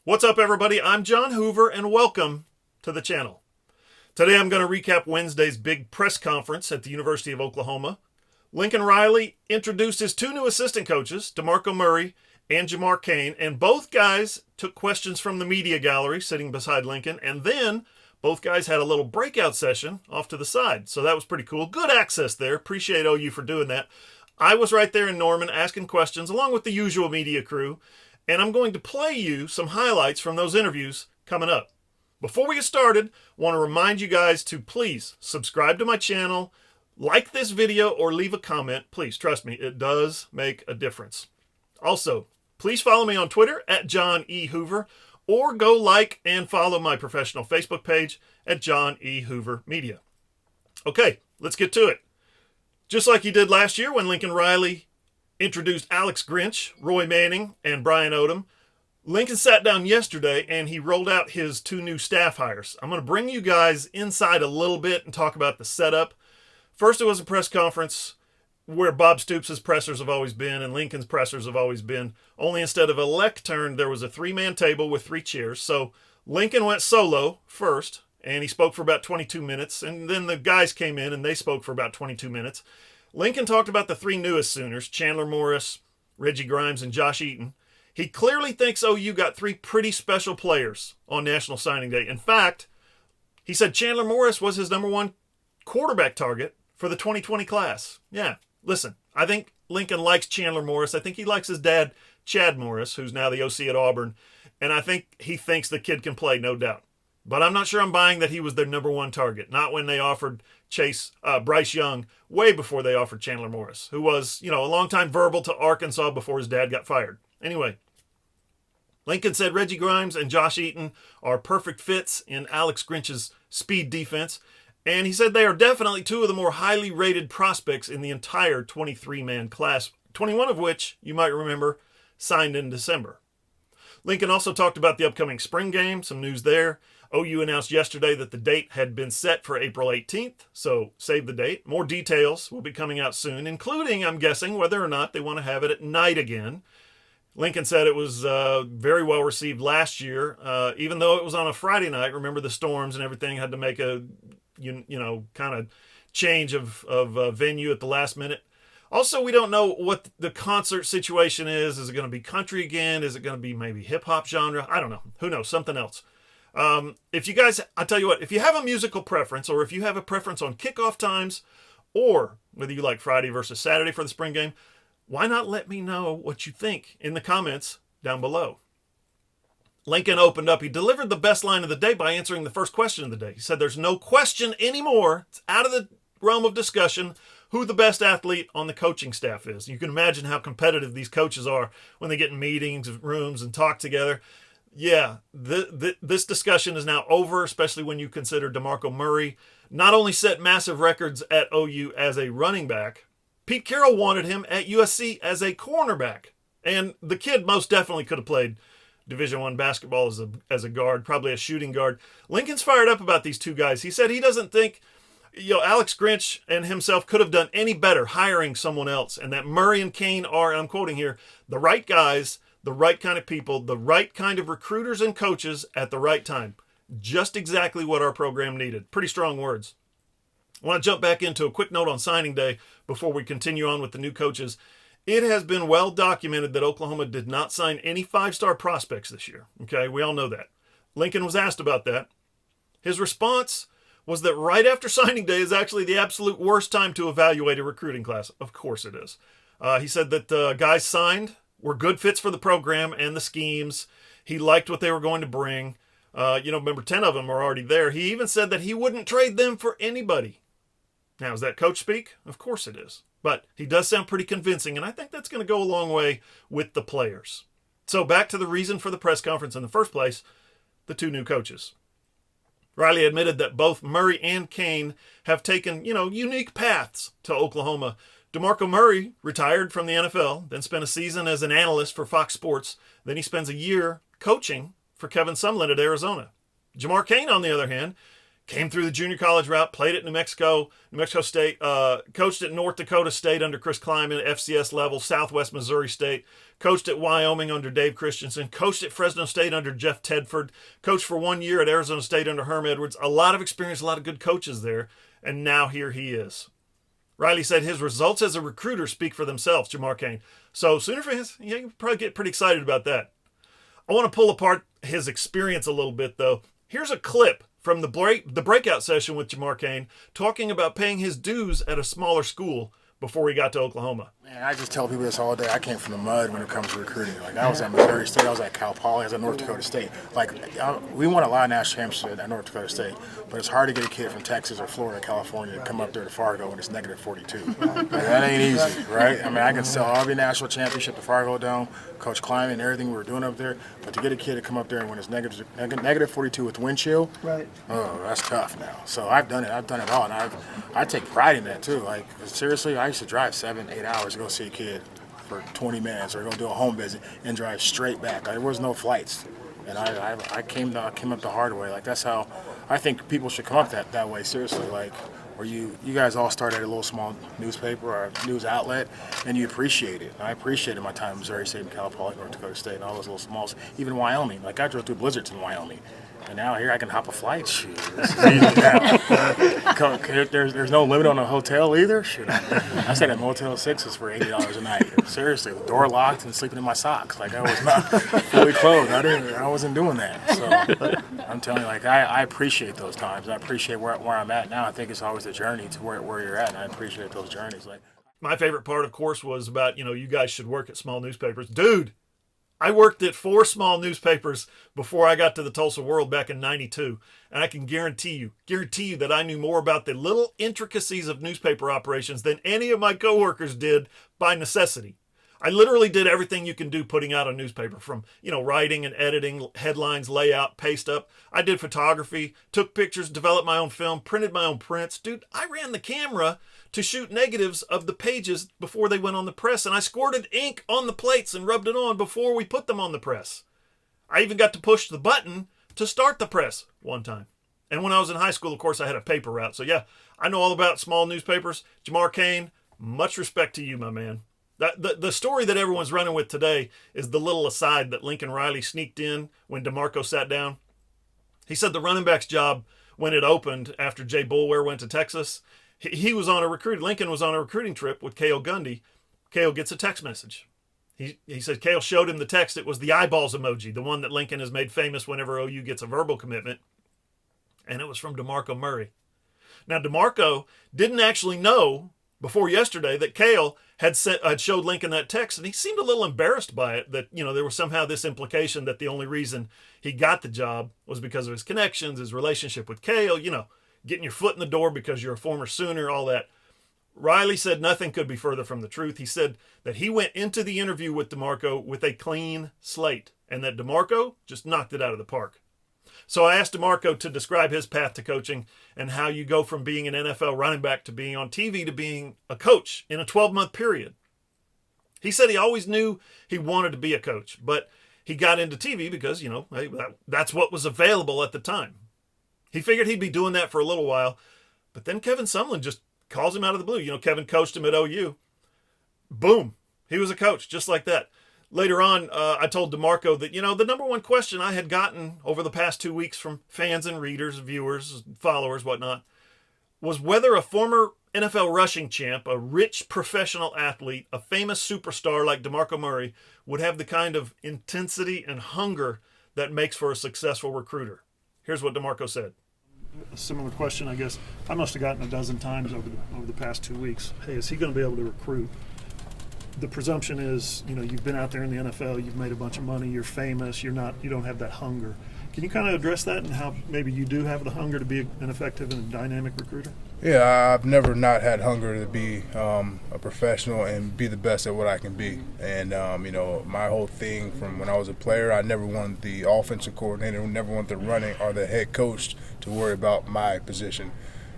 What's up, everybody? I'm John Hoover, and welcome to the channel. Today I'm going to recap Wednesday's big press conference at the University of Oklahoma. Lincoln Riley introduced his two new assistant coaches, DeMarco Murray and Jamar Cain, and both guys took questions from the media gallery sitting beside Lincoln, and then both guys had a little breakout session off to the side. So that was pretty cool. Good access there. Appreciate OU for doing that. I was right there in Norman asking questions along with the usual media crew, and I'm going to play you some highlights from those interviews coming up. Before we get started, I want to remind you guys to please subscribe to my channel, like this video, or leave a comment. Please, trust me, it does make a difference. Also, please follow me on Twitter at John E. Hoover, or go like and follow my professional Facebook page at John E. Hoover Media. Okay, let's get to it. Just like he did last year when Lincoln Riley introduced Alex Grinch, Roy Manning, and Brian Odom, Lincoln sat down yesterday and he rolled out his two new staff hires. I'm going to bring you guys inside a little bit and talk about the setup. First, it was a press conference where Bob Stoops' pressers have always been and Lincoln's pressers have always been. Only instead of a lectern, there was a three-man table with three chairs. So Lincoln went solo first, and he spoke for about 22 minutes. And then the guys came in and they spoke for about 22 minutes. Lincoln talked about the three newest Sooners, Chandler Morris, Reggie Grimes, and Josh Eaton. He clearly thinks OU got three pretty special players on National Signing Day. In fact, he said Chandler Morris was his number one quarterback target for the 2020 class. Yeah, listen, I think Lincoln likes Chandler Morris. I think he likes his dad, Chad Morris, who's now the OC at Auburn. And I think he thinks the kid can play, no doubt. But I'm not sure I'm buying that he was their number one target. Not when they offered Bryce Young way before they offered Chandler Morris, who was, a longtime verbal to Arkansas before his dad got fired. Anyway, Lincoln said Reggie Grimes and Josh Eaton are perfect fits in Alex Grinch's speed defense. And he said they are definitely two of the more highly rated prospects in the entire 23-man class, 21 of which, you might remember, signed in December. Lincoln also talked about the upcoming spring game, some news there. OU announced yesterday that the date had been set for April 18th, so save the date. More details will be coming out soon, including, I'm guessing, whether or not they want to have it at night again. Lincoln said it was very well received last year, even though it was on a Friday night. Remember the storms and everything, had to make a kind of change of venue at the last minute. Also, we don't know what the concert situation is. Is it going to be country again? Is it going to be maybe hip-hop genre? I don't know. Who knows? Something else. If you guys, I tell you what, if you have a musical preference, or if you have a preference on kickoff times, or whether you like Friday versus Saturday for the spring game, why not let me know what you think in the comments down below. Lincoln opened up. He delivered the best line of the day by answering the first question of the day. He said there's no question anymore. It's out of the realm of discussion who the best athlete on the coaching staff is. You can imagine how competitive these coaches are when they get in meetings, rooms, and talk together. Yeah, this discussion is now over, especially when you consider DeMarco Murray not only set massive records at OU as a running back, Pete Carroll wanted him at USC as a cornerback. And the kid most definitely could have played Division I basketball as a guard, probably a shooting guard. Lincoln's fired up about these two guys. He said he doesn't think Alex Grinch and himself could have done any better hiring someone else, and that Murray and Cain are, and I'm quoting here, the right guys, the right kind of people, the right kind of recruiters and coaches at the right time. Just exactly what our program needed. Pretty strong words. I want to jump back into a quick note on signing day before we continue on with the new coaches. It has been well documented that Oklahoma did not sign any five-star prospects this year. Okay, we all know that. Lincoln was asked about that. His response was that right after signing day is actually the absolute worst time to evaluate a recruiting class. Of course it is. He said that the guys signed were good fits for the program and the schemes. He liked what they were going to bring. Remember, 10 of them are already there. He even said that he wouldn't trade them for anybody. Now, is that coach speak? Of course it is. But he does sound pretty convincing, and I think that's going to go a long way with the players. So back to the reason for the press conference in the first place, the two new coaches. Riley admitted that both Murray and Cain have taken, unique paths to Oklahoma. DeMarco Murray retired from the NFL, then spent a season as an analyst for Fox Sports. Then he spends a year coaching for Kevin Sumlin at Arizona. Jamar Cain, on the other hand, came through the junior college route, played at New Mexico State, coached at North Dakota State under Chris Kleiman, FCS level, Southwest Missouri State, coached at Wyoming under Dave Christensen, coached at Fresno State under Jeff Tedford, coached for 1 year at Arizona State under Herm Edwards. A lot of experience, a lot of good coaches there, and now here he is. Riley said his results as a recruiter speak for themselves, Jamar Cain. So Sooner fans, you can probably get pretty excited about that. I want to pull apart his experience a little bit, though. Here's a clip from the breakout session with Jamar Cain talking about paying his dues at a smaller school before he got to Oklahoma. Man, I just tell people this all day. I came from the mud when it comes to recruiting. Like, I was at Missouri State, I was at Cal Poly, I was at North Dakota State. Like, we won a lot of national championships at North Dakota State, but it's hard to get a kid from Texas or Florida, California to come up there to Fargo when it's negative 42. Like, that ain't easy, right? I mean, I can sell every national championship to Fargo Dome, Coach Kleiman and everything we were doing up there, but to get a kid to come up there and when it's negative 42 with wind chill, right? Oh, that's tough now. So I've done it all, and I take pride in that too. Like, seriously, I used to drive 7-8 hours to go see a kid for 20 minutes or go do a home visit and drive straight back. Like, there was no flights, and I came up the hard way. Like, that's how I think people should come up that way. Seriously, like, where you guys all started at a little small newspaper or a news outlet, and you appreciate it. I appreciated my time in Missouri State and Cal Poly, North Dakota State, and all those little smalls, even Wyoming. Like, I drove through blizzards in Wyoming. And now here I can hop a flight. Shoot, this is easy now. There's no limit on a hotel either. Shoot, I stayed at Motel 6s for $80 a night. Seriously, the door locked and sleeping in my socks. Like, I was not fully clothed. I wasn't doing that. So I'm telling you, like, I appreciate those times. I appreciate where I'm at now. I think it's always the journey to where you're at, and I appreciate those journeys. Like, my favorite part, of course, was about, you guys should work at small newspapers. Dude, I worked at 4 small newspapers before I got to the Tulsa World back in '92, and I can guarantee you that I knew more about the little intricacies of newspaper operations than any of my coworkers did by necessity. I literally did everything you can do putting out a newspaper, from, writing and editing, headlines, layout, paste up. I did photography, took pictures, developed my own film, printed my own prints. Dude, I ran the camera to shoot negatives of the pages before they went on the press, and I squirted ink on the plates and rubbed it on before we put them on the press. I even got to push the button to start the press one time. And when I was in high school, of course, I had a paper route. So yeah, I know all about small newspapers. Jamar Cain, much respect to you, my man. The story that everyone's running with today is the little aside that Lincoln Riley sneaked in when DeMarco sat down. He said the running back's job, when it opened after Jay Boulware went to Texas, Lincoln was on a recruiting trip with Cale Gundy. Cale gets a text message. He said Cale showed him the text. It was the eyeballs emoji, the one that Lincoln has made famous whenever OU gets a verbal commitment. And it was from DeMarco Murray. Now, DeMarco didn't actually know before yesterday that Cale had showed Lincoln that text, and he seemed a little embarrassed by it, that, there was somehow this implication that the only reason he got the job was because of his connections, his relationship with Cale, getting your foot in the door because you're a former Sooner, all that. Riley said nothing could be further from the truth. He said that he went into the interview with DeMarco with a clean slate, and that DeMarco just knocked it out of the park. So I asked DeMarco to describe his path to coaching and how you go from being an NFL running back to being on TV to being a coach in a 12-month period. He said he always knew he wanted to be a coach, but he got into TV because, that's what was available at the time. He figured he'd be doing that for a little while, but then Kevin Sumlin just calls him out of the blue. Kevin coached him at OU. Boom. He was a coach just like that. Later on, I told DeMarco that, the number one question I had gotten over the past 2 weeks from fans and readers, viewers, followers, whatnot, was whether a former NFL rushing champ, a rich professional athlete, a famous superstar like DeMarco Murray would have the kind of intensity and hunger that makes for a successful recruiter. Here's what DeMarco said. A similar question, I guess, I must have gotten a dozen times over the past 2 weeks. Hey, is he going to be able to recruit? The presumption is, you've been out there in the NFL, you've made a bunch of money, you're famous, you don't have that hunger. Can you kind of address that and how maybe you do have the hunger to be an effective and dynamic recruiter? Yeah, I've never not had hunger to be a professional and be the best at what I can be. And, my whole thing from when I was a player, I never wanted the offensive coordinator, never wanted the running or the head coach to worry about my position.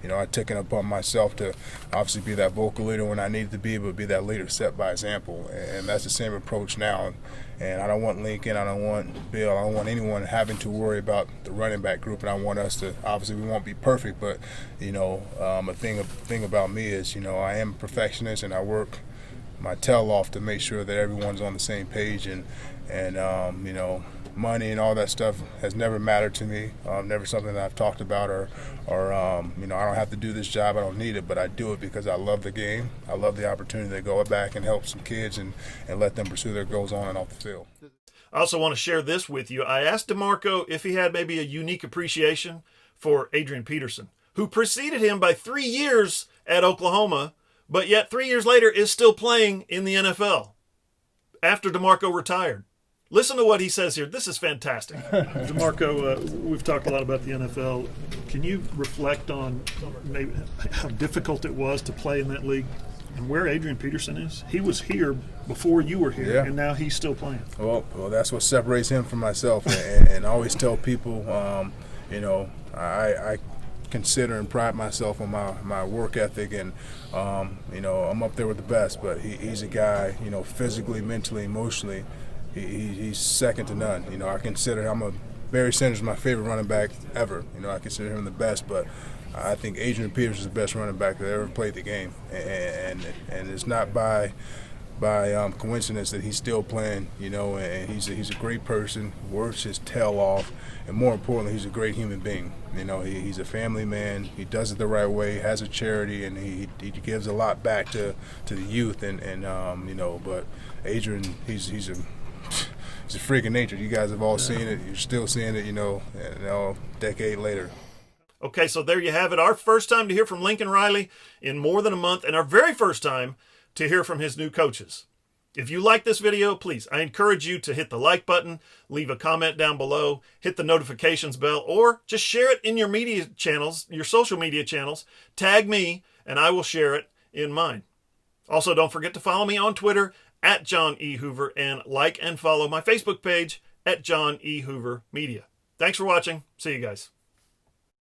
I took it upon myself to obviously be that vocal leader when I needed to be, but be that leader set by example. And that's the same approach now. And I don't want Lincoln, I don't want Bill, I don't want anyone having to worry about the running back group. And I want us to, obviously we won't be perfect, but, a thing about me is, I am a perfectionist and I work my tail off to make sure that everyone's on the same page. And money and all that stuff has never mattered to me. Never something that I've talked about or I don't have to do this job. I don't need it, but I do it because I love the game. I love the opportunity to go back and help some kids and let them pursue their goals on and off the field. I also want to share this with you. I asked DeMarco if he had maybe a unique appreciation for Adrian Peterson, who preceded him by 3 years at Oklahoma, but yet 3 years later is still playing in the NFL after DeMarco retired. Listen to what he says here. This is fantastic. DeMarco, we've talked a lot about the NFL. Can you reflect on maybe how difficult it was to play in that league and where Adrian Peterson is? He was here before you were here, and now he's still playing. Well, that's what separates him from myself. And I always tell people, I consider and pride myself on my work ethic, and I'm up there with the best. But he's a guy, physically, mentally, emotionally. He's second to none. I consider Barry Sanders is my favorite running back ever. I consider him the best, but I think Adrian Peterson is the best running back that ever played the game, and it's not by coincidence that he's still playing. And he's a great person, works his tail off, and more importantly, he's a great human being. He's a family man. He does it the right way. Has a charity, and he gives a lot back to the youth. But Adrian, he's a freak of nature. You guys have all seen it. You're still seeing it, a decade later. Okay, so there you have it. Our first time to hear from Lincoln Riley in more than a month, and our very first time to hear from his new coaches. If you like this video, please, I encourage you to hit the like button, leave a comment down below, hit the notifications bell, or just share it in your media channels, your social media channels. Tag me, and I will share it in mine. Also, don't forget to follow me on Twitter at John E. Hoover, and like and follow my Facebook page at John E. Hoover Media. Thanks for watching. See you guys.